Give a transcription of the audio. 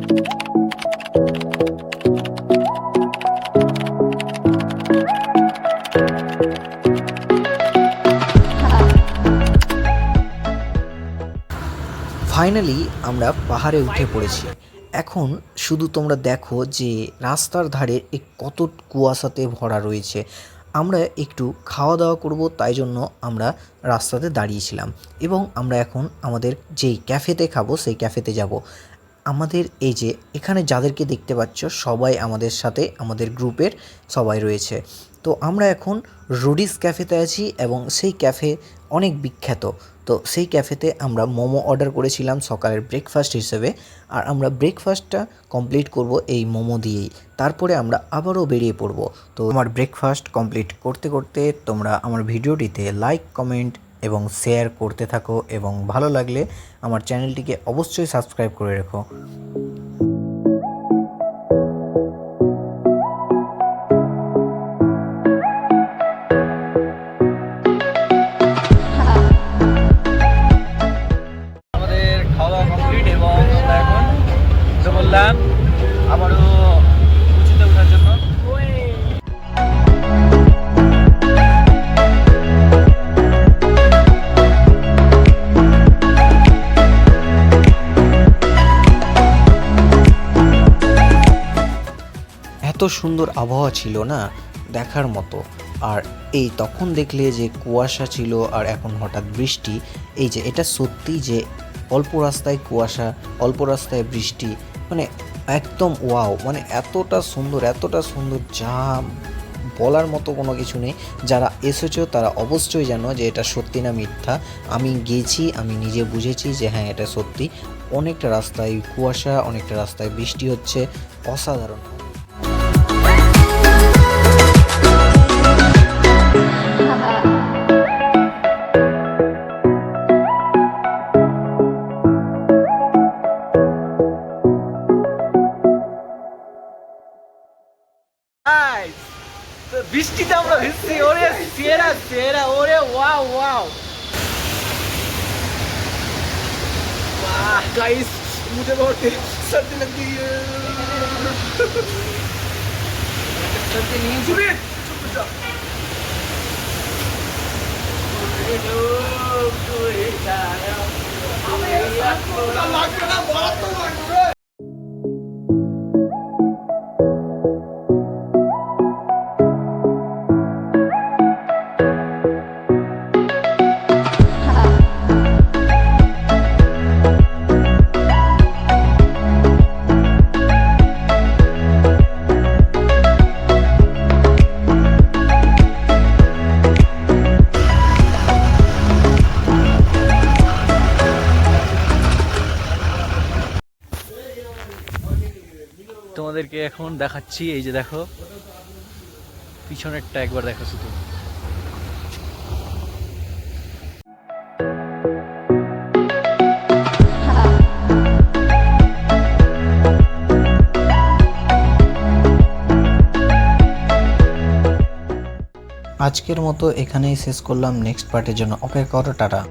Finally আমরা পাহাড়ে উঠে পড়েছি। এখন শুধু তোমরা দেখো যে রাস্তার ধারে কত কুয়াশাতে ভরা রয়েছে। আমরা একটু খাওয়া দাওয়া করব, তাই জন্য আমরা রাস্তাতে দাঁড়িয়েছিলাম এবং আমরা এখন আমাদের যেই ক্যাফেতে খাবো সেই ক্যাফেতে যাব। আমাদের এই যে এখানে যাদেরকে দেখতে পাচ্ছ সবাই আমাদের সাথে আমাদের গ্রুপের সবাই রয়েছে। তো আমরা এখন রুডিস ক্যাফেতে আছি এবং সেই ক্যাফে অনেক বিখ্যাত। তো সেই ক্যাফেতে আমরা মোমো অর্ডার করেছিলাম সকালের ব্রেকফাস্ট হিসেবে, আর আমরা ব্রেকফাস্টটা কমপ্লিট করব এই মোমো দিয়েই। তারপরে আমরা আবারও বেরিয়ে পড়ব। তো আমার ব্রেকফাস্ট কমপ্লিট করতে করতে তোমরা আমার ভিডিওটিতে লাইক, কমেন্ট এবং শেয়ার করতে থাকো এবং ভালো লাগলে আমার চ্যানেলটিকে অবশ্যই সাবস্ক্রাইব করে রেখো। আমাদের খাওয়া দাওয়া কমপ্লিট এবং আমরা এখন বললাম আবারও উঁচুতে ওঠার জন্য। এত সুন্দর আবহাওয়া ছিল না, দেখার মতো। আর এই তখন দেখলে যে কুয়াশা ছিল আর এখন হঠাৎ বৃষ্টি, এই যে এটা সত্যি যে অল্প রাস্তায় কুয়াশা, অল্প রাস্তায় বৃষ্টি, মানে একদম ওয়াও, মানে এতটা সুন্দর যা বলার মতো কোনো কিছু নেই। যারা এসেছো তারা অবশ্যই জানো যে এটা সত্যি না মিথ্যা। আমি গেছি, আমি নিজে বুঝেছি যে হ্যাঁ এটা সত্যি। অনেকটা রাস্তায় কুয়াশা, অনেকটা রাস্তায় বৃষ্টি হচ্ছে, অসাধারণ। বৃষ্টিতে আমরা ভিজছি, ওরে সেরা সেরা, ওরে ওয়াও ওয়াও। गाइस मुझे बहुत सर्दी लगती है। सर्दी नहीं सुबह चुप जा। हमें लाग ना बहुत तो लाग रहा है। তোমাদেরকে এখন দেখাচ্ছি, এই যে দেখো পিছনেরটা একবার দেখো শুধু। আজকের মতো এখানেই শেষ করলাম। নেক্সট পার্টের জন্য অপেক্ষা করো। টাটা।